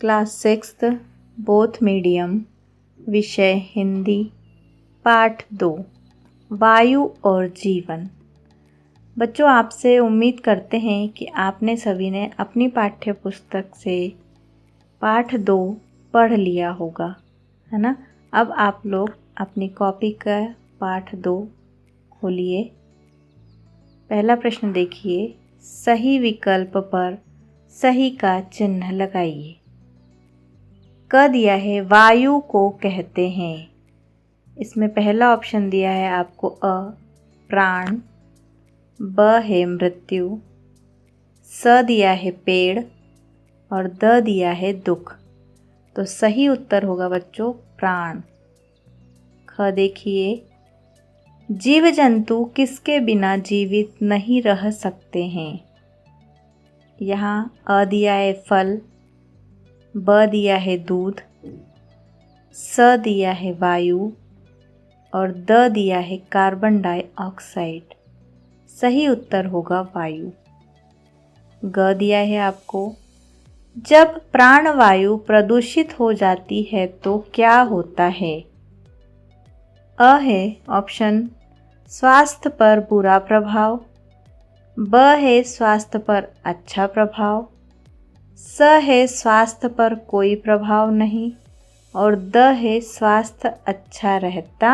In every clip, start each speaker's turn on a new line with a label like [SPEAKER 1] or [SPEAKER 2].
[SPEAKER 1] Class 6th both medium, विषय हिंदी, पाठ 2 वायु और जीवन। बच्चों, आपसे उम्मीद करते हैं कि आपने सभी ने अपनी पाठ्य पुस्तक से पाठ 2 पढ़ लिया होगा, है ना। अब आप लोग अपनी कॉपी का पाठ 2 खोलिए। पहला प्रश्न देखिए, सही विकल्प पर सही का चिन्ह लगाइए। क दिया है वायु को कहते हैं। इसमें पहला ऑप्शन दिया है आपको अ प्राण, ब है मृत्यु, स दिया है पेड़ और द दिया है दुख। तो सही उत्तर होगा बच्चों प्राण। ख देखिए, जीव जंतु किसके बिना जीवित नहीं रह सकते हैं। यहाँ अ दिया है फल, ब दिया है दूध, स दिया है वायु और द दिया है कार्बन डाइऑक्साइड। सही उत्तर होगा वायु। ग दिया है आपको, जब प्राणवायु प्रदूषित हो जाती है तो क्या होता है। अ है ऑप्शन स्वास्थ्य पर बुरा प्रभाव, ब है स्वास्थ्य पर अच्छा प्रभाव, स है स्वास्थ्य पर कोई प्रभाव नहीं और द है स्वास्थ्य अच्छा रहता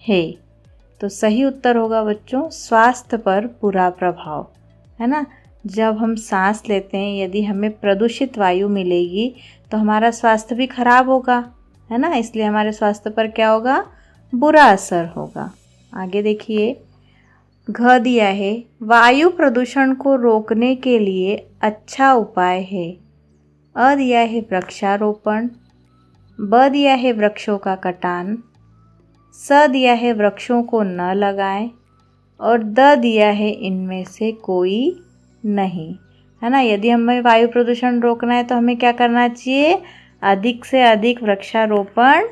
[SPEAKER 1] है। तो सही उत्तर होगा बच्चों स्वास्थ्य पर बुरा प्रभाव, है ना। जब हम सांस लेते हैं, यदि हमें प्रदूषित वायु मिलेगी तो हमारा स्वास्थ्य भी खराब होगा, है ना। इसलिए हमारे स्वास्थ्य पर क्या होगा, बुरा असर होगा। आगे देखिए, घ दिया है वायु प्रदूषण को रोकने के लिए अच्छा उपाय है। अ दिया है वृक्षारोपण, ब दिया है वृक्षों का कटान, स दिया है वृक्षों को न लगाएं और द दिया है इनमें से कोई नहीं, है ना। यदि हमें वायु प्रदूषण रोकना है तो हमें क्या करना चाहिए, अधिक से अधिक वृक्षारोपण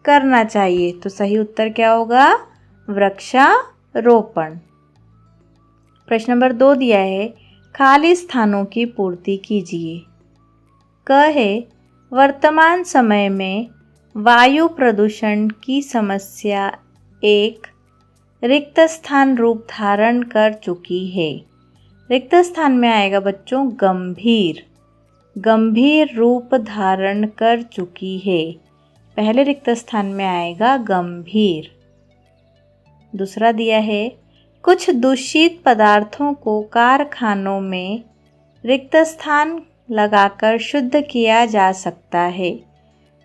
[SPEAKER 1] करना चाहिए। तो सही उत्तर क्या होगा, वृक्षारोपण। प्रश्न नंबर 2 दिया है खाली स्थानों की पूर्ति कीजिए। क है वर्तमान समय में वायु प्रदूषण की समस्या एक रिक्त स्थान रूप धारण कर चुकी है। रिक्त स्थान में आएगा बच्चों गंभीर, गंभीर रूप धारण कर चुकी है। पहले रिक्त स्थान में आएगा गंभीर। दूसरा दिया है कुछ दूषित पदार्थों को कारखानों में रिक्त स्थान लगाकर शुद्ध किया जा सकता है।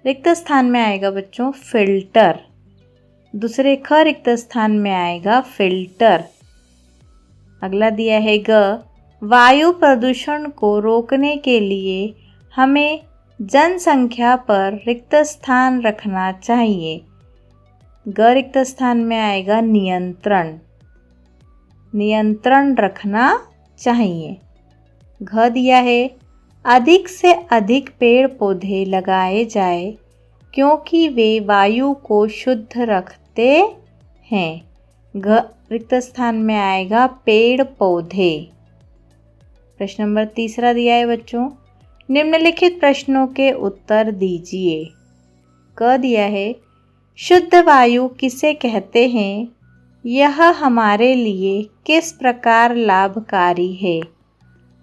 [SPEAKER 1] रिक्त स्थान में आएगा बच्चों फिल्टर। दूसरे ख रिक्त स्थान में आएगा फिल्टर। अगला दिया है ग वायु प्रदूषण को रोकने के लिए हमें जनसंख्या पर रिक्त स्थान रखना चाहिए। ग रिक्त स्थान में आएगा नियंत्रण, नियंत्रण रखना चाहिए। घ दिया है अधिक से अधिक पेड़ पौधे लगाए जाए क्योंकि वे वायु को शुद्ध रखते हैं। घ रिक्त स्थान में आएगा पेड़ पौधे। प्रश्न नंबर 3 दिया है बच्चों, निम्नलिखित प्रश्नों के उत्तर दीजिए। क दिया है शुद्ध वायु किसे कहते हैं, यह हमारे लिए किस प्रकार लाभकारी है।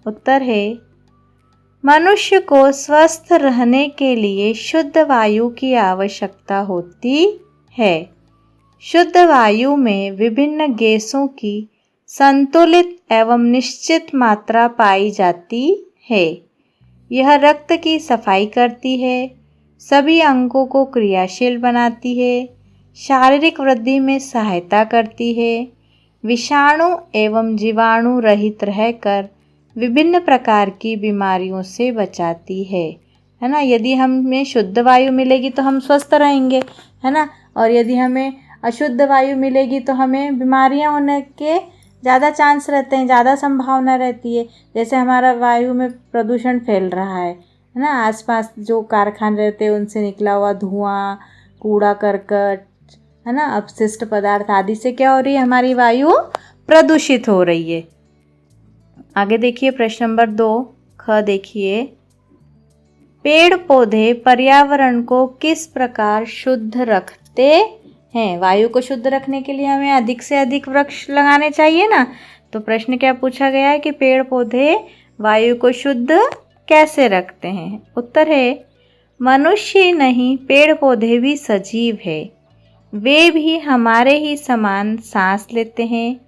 [SPEAKER 1] उत्तर है मनुष्य को स्वस्थ रहने के लिए शुद्ध वायु की आवश्यकता होती है। शुद्ध वायु में विभिन्न गैसों की संतुलित एवं निश्चित मात्रा पाई जाती है। यह रक्त की सफाई करती है, सभी अंगों को क्रियाशील बनाती है, शारीरिक वृद्धि में सहायता करती है, विषाणु एवं जीवाणु रहित रहकर विभिन्न प्रकार की बीमारियों से बचाती है ना। यदि हमें शुद्ध वायु मिलेगी तो हम स्वस्थ रहेंगे, है ना। और यदि हमें अशुद्ध वायु मिलेगी तो हमें बीमारियां होने के ज़्यादा चांस रहते हैं, ज़्यादा संभावना रहती है। जैसे हमारा वायु में प्रदूषण फैल रहा है ना, आसपास जो कारखाने रहते हैं उनसे निकला हुआ धुआं, कूड़ा करकट, है ना, अपशिष्ट पदार्थ आदि से क्या हो रही है, हमारी वायु प्रदूषित हो रही है। आगे देखिए प्रश्न नंबर 2 ख देखिए, पेड़ पौधे पर्यावरण को किस प्रकार शुद्ध रखते हैं? वायु को शुद्ध रखने के लिए हमें अधिक से अधिक वृक्ष लगाने चाहिए ना। तो प्रश्न क्या पूछा गया है कि पेड़ पौधे वायु को शुद्ध कैसे रखते हैं? उत्तर है मनुष्य ही नहीं, पेड़ पौधे भी सजीव है। वे भी हमारे ही समान सांस लेते हैं।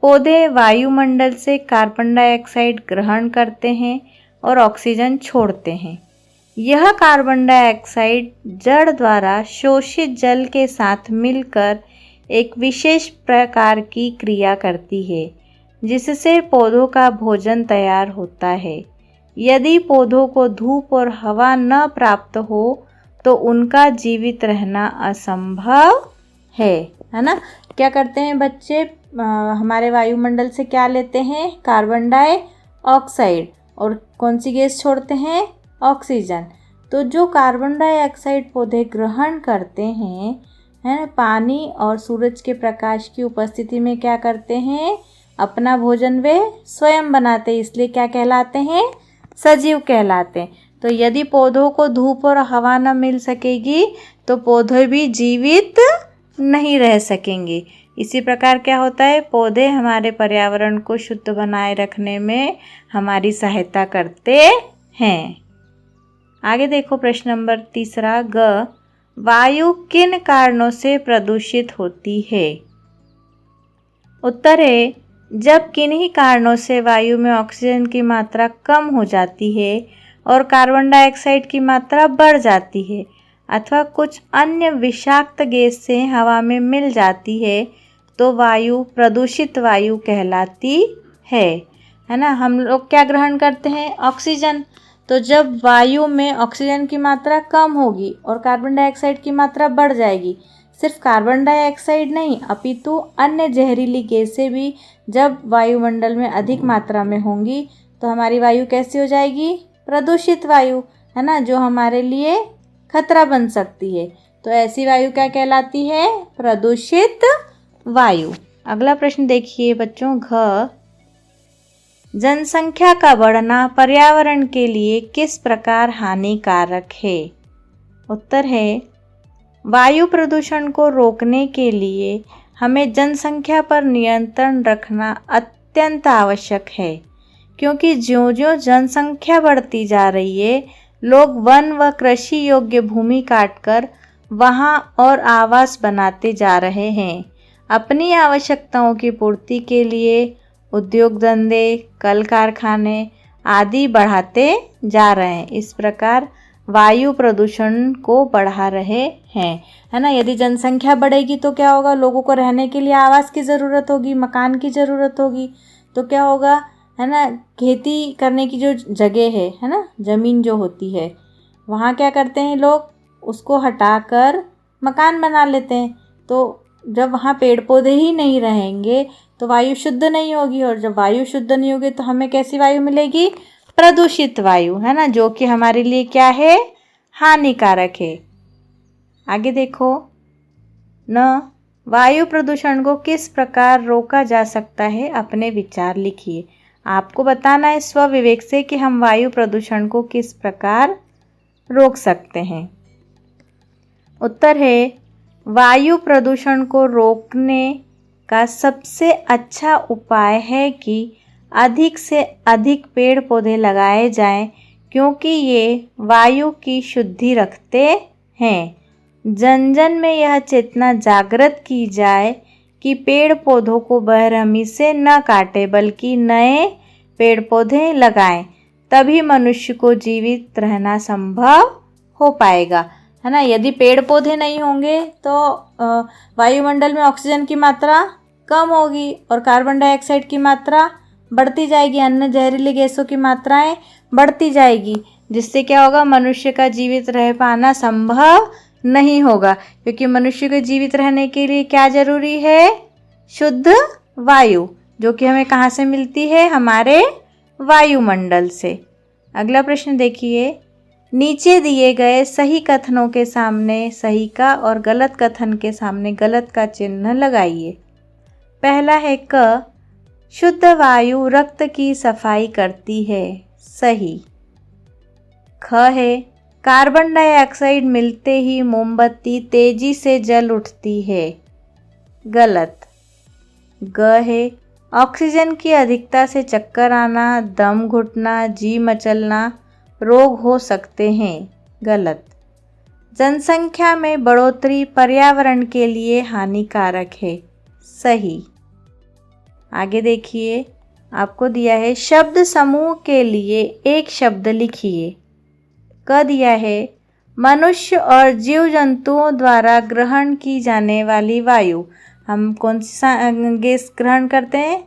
[SPEAKER 1] पौधे वायुमंडल से कार्बन डाइऑक्साइड ग्रहण करते हैं और ऑक्सीजन छोड़ते हैं। यह कार्बन डाइऑक्साइड जड़ द्वारा शोषित जल के साथ मिलकर एक विशेष प्रकार की क्रिया करती है, जिससे पौधों का भोजन तैयार होता है। यदि पौधों को धूप और हवा न प्राप्त हो तो उनका जीवित रहना असंभव है ना। क्या करते हैं बच्चे, हमारे वायुमंडल से क्या लेते हैं? कार्बन डाइऑक्साइड, और कौन सी गैस छोड़ते हैं? ऑक्सीजन। तो जो कार्बन डाइऑक्साइड पौधे ग्रहण करते हैं, है ना, पानी और सूरज के प्रकाश की उपस्थिति में क्या करते हैं? अपना भोजन वे स्वयं बनाते हैं, इसलिए क्या कहलाते हैं? सजीव कहलाते हैं। तो यदि पौधों को धूप और हवा न मिल सकेगी तो पौधे भी जीवित नहीं रह सकेंगे। इसी प्रकार क्या होता है, पौधे हमारे पर्यावरण को शुद्ध बनाए रखने में हमारी सहायता करते हैं। आगे देखो प्रश्न नंबर 3 ग, वायु किन कारणों से प्रदूषित होती है? उत्तर है जब किन्हीं कारणों से वायु में ऑक्सीजन की मात्रा कम हो जाती है और कार्बन डाइऑक्साइड की मात्रा बढ़ जाती है अथवा कुछ अन्य विषाक्त गैस से हवा में मिल जाती है तो वायु प्रदूषित वायु कहलाती है ना। हम लोग क्या ग्रहण करते हैं? ऑक्सीजन। तो जब वायु में ऑक्सीजन की मात्रा कम होगी और कार्बन डाइऑक्साइड की मात्रा बढ़ जाएगी, सिर्फ कार्बन डाइऑक्साइड नहीं अपितु अन्य जहरीली गैसें भी जब वायुमंडल में अधिक मात्रा में होंगी तो हमारी वायु कैसी हो जाएगी? प्रदूषित वायु, है ना, जो हमारे लिए खतरा बन सकती है। तो ऐसी वायु क्या कहलाती है? प्रदूषित वायु। अगला प्रश्न देखिए बच्चों, घ, जनसंख्या का बढ़ना पर्यावरण के लिए किस प्रकार हानिकारक है? उत्तर है वायु प्रदूषण को रोकने के लिए हमें जनसंख्या पर नियंत्रण रखना अत्यंत आवश्यक है, क्योंकि ज्यों-ज्यों जनसंख्या बढ़ती जा रही है, लोग वन व कृषि योग्य भूमि काटकर वहां और आवास बनाते जा रहे हैं। अपनी आवश्यकताओं की पूर्ति के लिए उद्योग धंधे, कल कारखाने आदि बढ़ाते जा रहे हैं। इस प्रकार वायु प्रदूषण को बढ़ा रहे हैं, है ना। यदि जनसंख्या बढ़ेगी तो क्या होगा? लोगों को रहने के लिए आवास की ज़रूरत होगी, मकान की ज़रूरत होगी। तो क्या होगा, है ना, खेती करने की जो जगह है ना, ज़मीन जो होती है, वहाँ क्या करते हैं लोग? उसको हटाकर मकान बना लेते हैं। तो जब वहाँ पेड़ पौधे ही नहीं रहेंगे तो वायु शुद्ध नहीं होगी, और जब वायु शुद्ध नहीं होगी तो हमें कैसी वायु मिलेगी? प्रदूषित वायु, है ना, जो कि हमारे लिए क्या है? हानिकारक है। आगे देखो, न, वायु प्रदूषण को किस प्रकार रोका जा सकता है? अपने विचार लिखिए। आपको बताना है स्वविवेक से कि हम वायु प्रदूषण को किस प्रकार रोक सकते हैं। उत्तर है वायु प्रदूषण को रोकने का सबसे अच्छा उपाय है कि अधिक से अधिक पेड़ पौधे लगाए जाएं, क्योंकि ये वायु की शुद्धि रखते हैं। जन जन में यह चेतना जागृत की जाए कि पेड़ पौधों को बेरहमी से न काटे बल्कि नए पेड़ पौधे लगाएं, तभी मनुष्य को जीवित रहना संभव हो पाएगा, है ना। यदि पेड़ पौधे नहीं होंगे तो वायुमंडल में ऑक्सीजन की मात्रा कम होगी और कार्बन डाइऑक्साइड की मात्रा बढ़ती जाएगी, अन्य जहरीली गैसों की मात्राएं बढ़ती जाएगी, जिससे क्या होगा? मनुष्य का जीवित रह पाना संभव नहीं होगा, क्योंकि मनुष्य को जीवित रहने के लिए क्या जरूरी है? शुद्ध वायु, जो कि हमें कहाँ से मिलती है? हमारे वायुमंडल से। अगला प्रश्न देखिए, नीचे दिए गए सही कथनों के सामने सही का और गलत कथन के सामने गलत का चिन्ह लगाइए। पहला है क, शुद्ध वायु रक्त की सफाई करती है, सही। ख है, कार्बन डाइऑक्साइड मिलते ही मोमबत्ती तेजी से जल उठती है। गलत। ग है, ऑक्सीजन की अधिकता से चक्कर आना, दम घुटना, जी मचलना रोग हो सकते हैं। गलत। जनसंख्या में बढ़ोतरी पर्यावरण के लिए हानिकारक है। सही। आगे देखिए, आपको दिया है शब्द समूह के लिए एक शब्द लिखिए। क दिया है, मनुष्य और जीव जंतुओं द्वारा ग्रहण की जाने वाली वायु। हम कौन सी गैस ग्रहण करते हैं?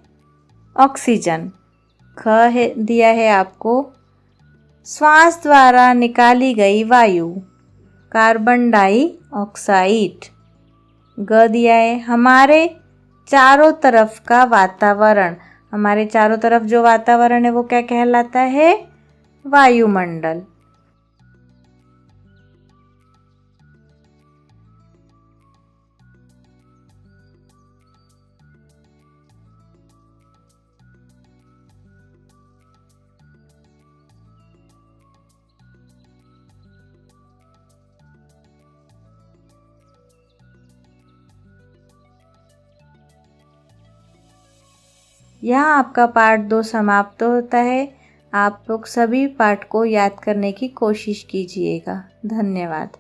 [SPEAKER 1] ऑक्सीजन। ख है दिया है आपको, श्वास द्वारा निकाली गई वायु, कार्बन डाइऑक्साइड। ग दिया है, हमारे चारों तरफ का वातावरण। हमारे चारों तरफ जो वातावरण है वो क्या कहलाता है? वायुमंडल। यहाँ आपका पार्ट 2 समाप्त होता है। आप लोग सभी पाठ को याद करने की कोशिश कीजिएगा। धन्यवाद।